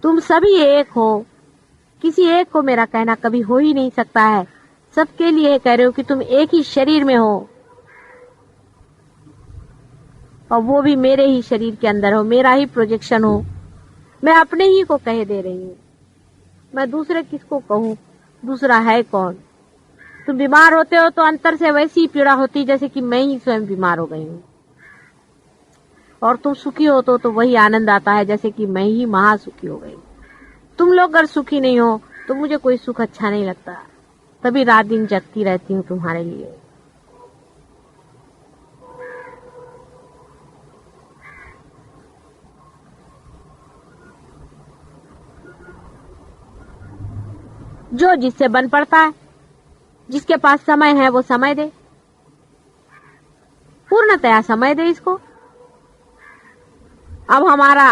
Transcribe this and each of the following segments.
तुम सभी एक हो, किसी एक को मेरा कहना कभी हो ही नहीं सकता है। सबके लिए कह रहे हो कि तुम एक ही शरीर में हो, और वो भी मेरे ही शरीर के अंदर हो, मेरा ही प्रोजेक्शन हो। मैं अपने ही को कह दे रही हूँ, मैं दूसरे किसको कहूँ? दूसरा है कौन? तुम बीमार होते हो तो अंतर से वैसी पीड़ा होती जैसे कि मैं ही स्वयं बीमार हो गई हूँ, और तुम सुखी हो तो वही आनंद आता है जैसे कि मैं ही महासुखी हो गई। तुम लोग अगर सुखी नहीं हो तो मुझे कोई सुख अच्छा नहीं लगता, तभी रात दिन जगती रहती हूँ तुम्हारे लिए। जो जिससे बन पड़ता है, जिसके पास समय है वो समय दे, पूर्णतया समय दे इसको। अब हमारा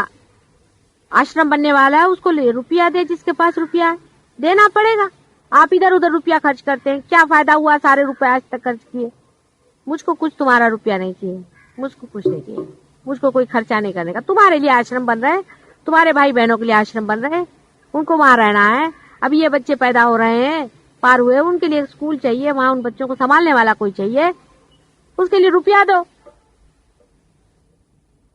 आश्रम बनने वाला है, उसको रुपया दे, जिसके पास रुपया है देना पड़ेगा। आप इधर उधर रुपया खर्च करते हैं, क्या फायदा हुआ? सारे रुपए आज तक खर्च किए। मुझको कुछ तुम्हारा रुपया नहीं चाहिए, मुझको कुछ नहीं चाहिए, मुझको कोई खर्चा नहीं करने का। तुम्हारे लिए आश्रम बन रहे हैं, तुम्हारे भाई बहनों के लिए आश्रम बन रहे हैं, उनको वहां रहना है। अब ये बच्चे पैदा हो रहे हैं, पार हुए, उनके लिए स्कूल चाहिए, वहां उन बच्चों को संभालने वाला कोई चाहिए, उसके लिए रुपया दो।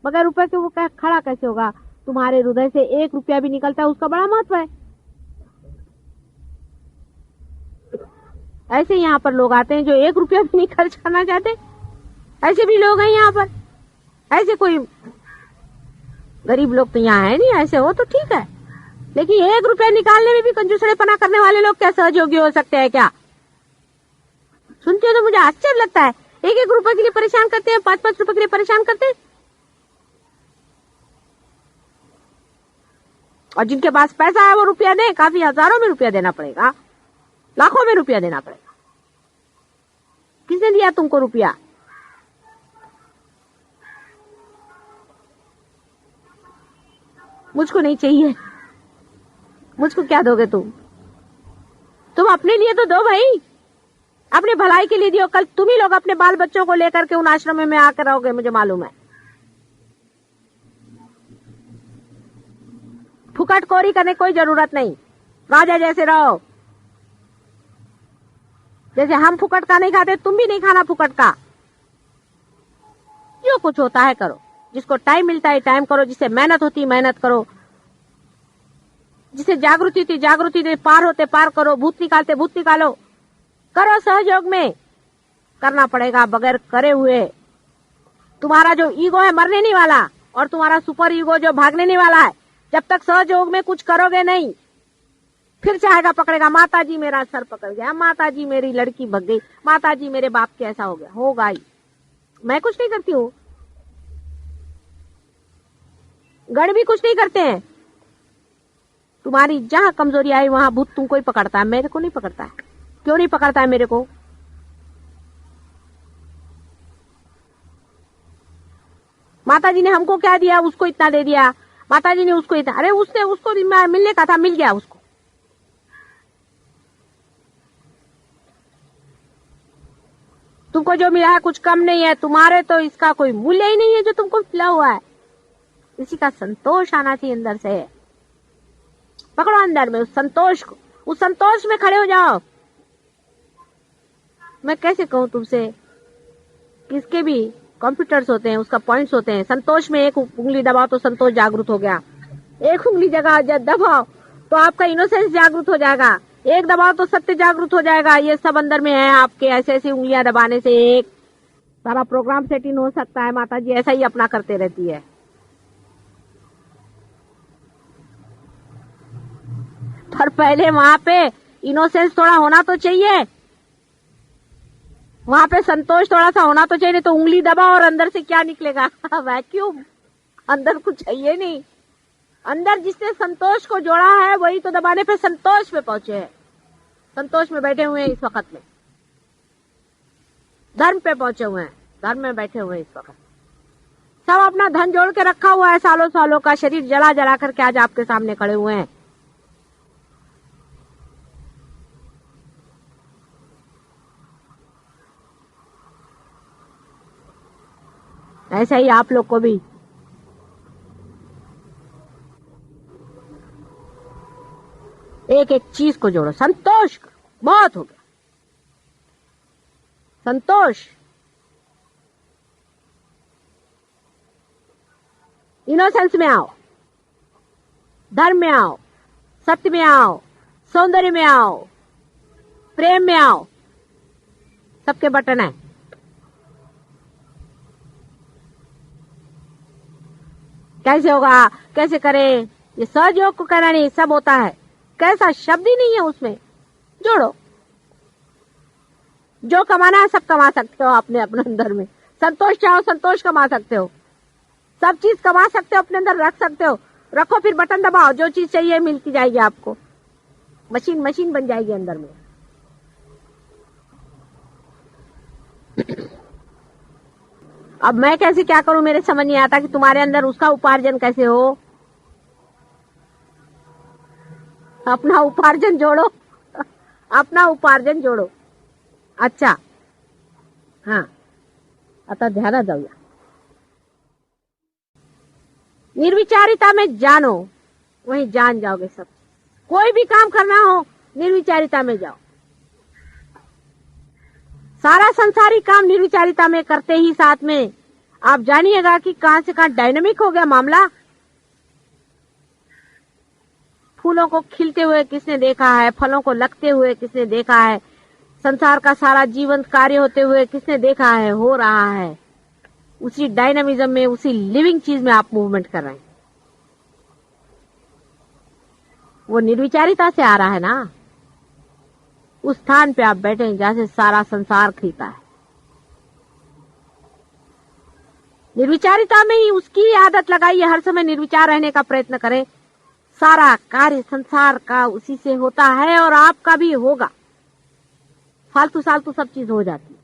बगैर रुपए के वो खड़ा कैसे होगा? तुम्हारे हृदय से 1 रुपया भी निकलता है, उसका बड़ा महत्व है। ऐसे यहाँ पर लोग आते हैं जो 1 रुपया भी नहीं खर्च करना चाहते, ऐसे भी लोग हैं यहाँ पर। ऐसे कोई गरीब लोग तो यहाँ है नहीं, ऐसे हो तो ठीक है, लेकिन 1 रुपया निकालने में भी कंजूसड़ेपना करने वाले लोग क्या सहयोगी हो सकते हैं क्या? सुनते हो तो मुझे आश्चर्य लगता है। 1-1 रुपए के लिए परेशान करते हैं, 5-5 रुपए के लिए परेशान करते हैं, और जिनके पास पैसा है वो रुपया दे, काफी हजारों में रुपया देना पड़ेगा, लाखों में रुपया देना पड़ेगा। किसने दिया तुमको रुपया? मुझको नहीं चाहिए, मुझको क्या दोगे तुम अपने लिए तो दो भाई, अपने भलाई के लिए दियो। कल तुम ही लोग अपने बाल बच्चों को लेकर के उन आश्रम में आकर रहोगे, मुझे मालूम है। फुकटखोरी करने कोई जरूरत नहीं, राजा जैसे रहो। जैसे हम फुकट का नहीं खाते, तुम भी नहीं खाना फुकट का। जो कुछ होता है करो, जिसको टाइम मिलता है टाइम करो, जिसे मेहनत होती है मेहनत करो, जिसे जागृति थी जागृति थी, पार होते पार करो, भूत निकालते भूत निकालो, करो सहयोग में। करना पड़ेगा, बगैर करे हुए तुम्हारा जो ईगो है मरने नहीं वाला, और तुम्हारा सुपर ईगो जो भागने नहीं वाला है। जब तक सहयोग में कुछ करोगे नहीं, फिर चाहेगा पकड़ेगा, माता जी मेरा सर पकड़ गया, माता जी मेरी लड़की भग गई, माता जी मेरे बाप के ऐसा हो गया। होगा ही, मैं कुछ नहीं करती हूँ, गण भी कुछ नहीं करते हैं। तुम्हारी जहां कमजोरी आई वहां भूत तुमको ही पकड़ता है, मेरे को नहीं पकड़ता है। क्यों नहीं पकड़ता है मेरे को? माता जी ने हमको क्या दिया, उसको इतना दे दिया, माता जी ने उसको इतना, अरे उसने उसको मिलने का था, मिल गया उसको। तुमको जो मिला है कुछ कम नहीं है, तुम्हारे तो इसका कोई मूल्य ही नहीं है जो तुमको मिला हुआ है। इसी का संतोष आना चाहिए अंदर से। पकड़ो अंदर में उस संतोष को, उस संतोष में खड़े हो जाओ। मैं कैसे कहूं तुमसे, किसके भी कंप्यूटर्स होते हैं, उसका पॉइंट्स होते हैं। संतोष में एक उंगली दबाओ तो संतोष जागृत हो गया, एक उंगली जगह दबाओ तो आपका इनोसेंस जागृत हो जाएगा, एक दबाओ तो सत्य जागृत हो जाएगा। ये सब अंदर में है आपके। ऐसे ऐसी उंगलियां दबाने से एक सारा प्रोग्राम सेटिंग हो सकता है। माता जी ऐसा ही अपना करते रहती है। पर पहले वहां पे इनोसेंस थोड़ा होना तो चाहिए, वहां पे संतोष थोड़ा सा होना तो चाहिए। नहीं तो उंगली दबा और अंदर से क्या निकलेगा? वैक्यूम, अंदर कुछ चाहिए नहीं। अंदर जिसने संतोष को जोड़ा है वही तो दबाने पे संतोष पे पहुंचे हैं, संतोष में बैठे हुए हैं इस वक्त में, धर्म पे पहुंचे हुए हैं, धर्म में बैठे हुए हैं इस वक्त। सब अपना धन जोड़ के रखा हुआ है, सालों सालों का शरीर जला जला करके आज आपके सामने खड़े हुए हैं। ऐसा ही आप लोग को भी एक एक चीज को जोड़ो, संतोष करो, बहुत हो गया संतोष। इनोसेंस में आओ, धर्म में आओ, सत्य में आओ, सौंदर्य में आओ, प्रेम में आओ, सबके बटन है। कैसे होगा, कैसे करें, ये सहयोग को कहना नहीं, सब होता है। कैसा शब्द ही नहीं है उसमें, जोड़ो। जो कमाना है सब कमा सकते हो अपने अपने अंदर में। संतोष चाहो, संतोष कमा सकते हो, सब चीज कमा सकते हो, अपने अंदर रख सकते हो। रखो, फिर बटन दबाओ, जो चीज चाहिए मिलती जाएगी आपको। मशीन मशीन बन जाएगी अंदर में। अब मैं कैसे क्या करूं, मेरे समझ नहीं आता कि तुम्हारे अंदर उसका उपार्जन कैसे हो। अपना उपार्जन जोड़ो, अपना उपार्जन जोड़ो। अच्छा, हाँ, आता ध्यान जाऊया। निर्विचारिता में जानो, वहीं जान जाओगे सब। कोई भी काम करना हो, निर्विचारिता में जाओ। सारा संसारिक काम निर्विचारिता में करते ही साथ में आप जानिएगा कि कहां से कहां डायनामिक हो गया मामला। फूलों को खिलते हुए किसने देखा है, फलों को लगते हुए किसने देखा है, संसार का सारा जीवंत कार्य होते हुए किसने देखा है, हो रहा है। उसी डायनामिज्म में, उसी लिविंग चीज में आप मूवमेंट कर रहे हैं। वो निर्विचारिता से आ रहा है ना। उस स्थान पे आप बैठे हैं जहां से सारा संसार खिलता है। निर्विचारिता में ही उसकी आदत लगाइए, हर समय निर्विचार रहने का प्रयत्न करें। सारा कार्य संसार का उसी से होता है और आपका भी होगा। फालतू सालतू सब चीज हो जाती है,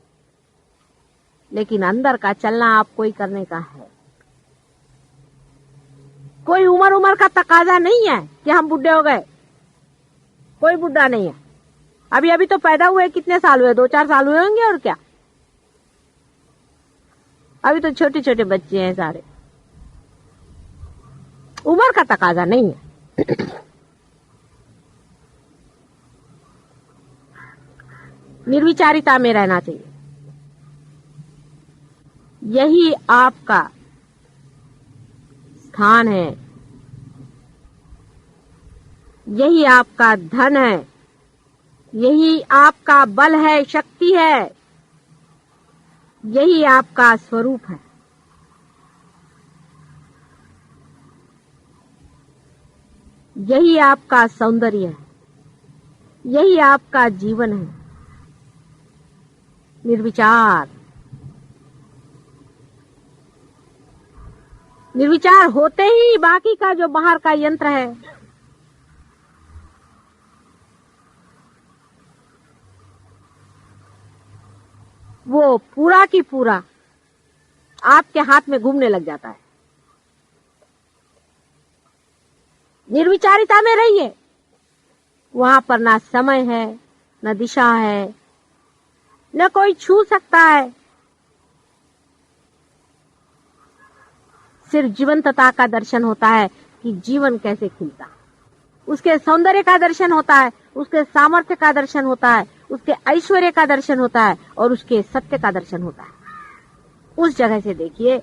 लेकिन अंदर का चलना आपको ही करने का है। कोई उम्र का तकाजा नहीं है कि हम बुढ़े हो गए। कोई बुढ़ा नहीं है। अभी अभी तो पैदा हुए, कितने साल हुए, 2-4 साल हुए होंगे और क्या। अभी तो छोटे छोटे बच्चे हैं सारे। उम्र का तकाजा नहीं है। निर्विचारिता में रहना चाहिए। यही आपका स्थान है, यही आपका धन है, यही आपका बल है, शक्ति है, यही आपका स्वरूप है। यही आपका सौंदर्य है, यही आपका जीवन है। निर्विचार, निर्विचार होते ही बाकी का जो बाहर का यंत्र है, वो पूरा की पूरा आपके हाथ में घूमने लग जाता है। निर्विचारिता में रहिए। वहां पर ना समय है, न दिशा है, न कोई छू सकता है। सिर्फ जीवंतता का दर्शन होता है कि जीवन कैसे खिलता है। उसके सौंदर्य का दर्शन होता है, उसके सामर्थ्य का दर्शन होता है, उसके ऐश्वर्य का दर्शन होता है और उसके सत्य का दर्शन होता है। उस जगह से देखिए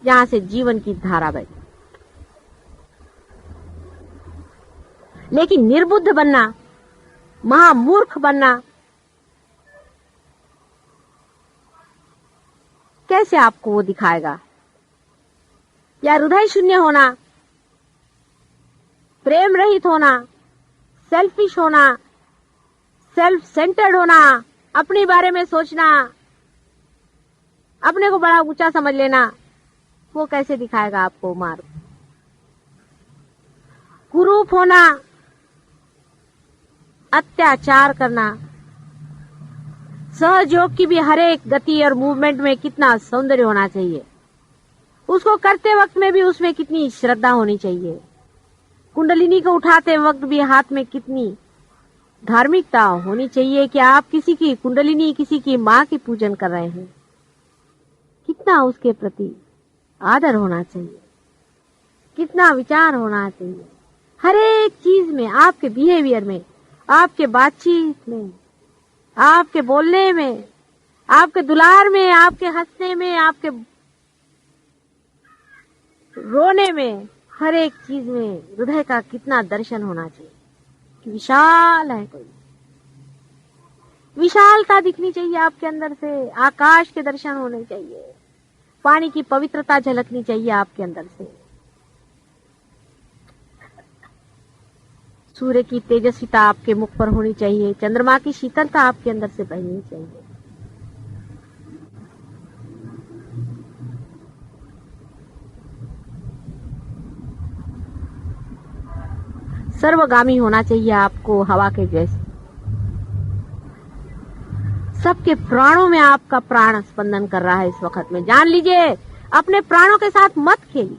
जहां से जीवन की धारा बहती। लेकिन निर्बुद्ध बनना, महामूर्ख बनना, कैसे आपको वो दिखाएगा। या हृदय शून्य होना, प्रेम रहित होना, सेल्फिश होना, सेल्फ सेंटर्ड होना, अपने बारे में सोचना, अपने को बड़ा ऊंचा समझ लेना, वो कैसे दिखाएगा आपको मार्ग। कुरूप होना, अत्याचार करना, सहयोग की भी हर एक गति और मूवमेंट में कितना सौंदर्य होना चाहिए। उसको करते वक्त में भी उसमें कितनी श्रद्धा होनी चाहिए। कुंडलिनी को उठाते वक्त भी हाथ में कितनी धार्मिकता होनी चाहिए कि आप किसी की कुंडलिनी, किसी की माँ की पूजन कर रहे हैं। कितना उसके प्रति आदर होना चाहिए, कितना विचार होना चाहिए, हर एक चीज में, आपके बिहेवियर में, आपके बातचीत में, आपके बोलने में, आपके दुलार में, आपके हंसने में, आपके रोने में, हर एक चीज में हृदय का कितना दर्शन होना चाहिए कि विशाल है कोई, विशालता दिखनी चाहिए आपके अंदर से, आकाश के दर्शन होने चाहिए, पानी की पवित्रता झलकनी चाहिए आपके अंदर से, सूर्य की तेजस्विता आपके मुख पर होनी चाहिए, चंद्रमा की शीतलता आपके अंदर से बहनी चाहिए। सर्वगामी होना चाहिए आपको, हवा के जैसे। सबके प्राणों में आपका प्राण स्पंदन कर रहा है इस वक्त में, जान लीजिए। अपने प्राणों के साथ मत खेलिए।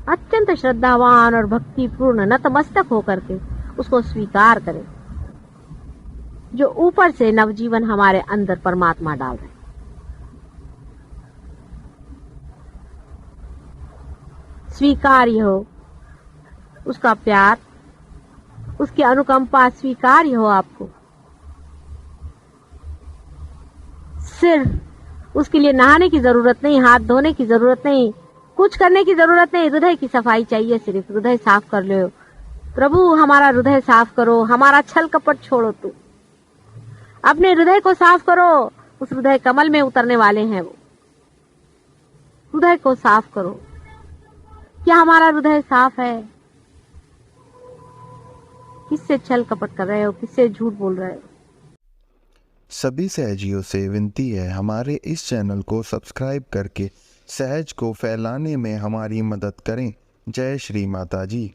अत्यंत श्रद्धावान और भक्तिपूर्ण नतमस्तक होकर के उसको स्वीकार करें, जो ऊपर से नवजीवन हमारे अंदर परमात्मा डाल रहे। स्वीकार्य हो उसका प्यार, उसकी अनुकंपा स्वीकार्य हो आपको। सिर्फ उसके लिए नहाने की जरूरत नहीं, हाथ धोने की जरूरत नहीं, कुछ करने की जरूरत नहीं, हृदय की सफाई चाहिए। सिर्फ हृदय साफ कर लो। प्रभु हमारा हृदय साफ करो, हमारा छल कपट छोड़ो, तू अपने हृदय को साफ करो। उस हृदय कमल में उतरने वाले हैं वो। हृदय को साफ करो। क्या हमारा हृदय साफ है? किससे छल कपट कर रहे हो, किससे झूठ बोल रहे हो? सभी सहजियों से विनती है, हमारे इस चैनल को सब्सक्राइब करके सहज को फैलाने में हमारी मदद करें। जय श्री माता जी।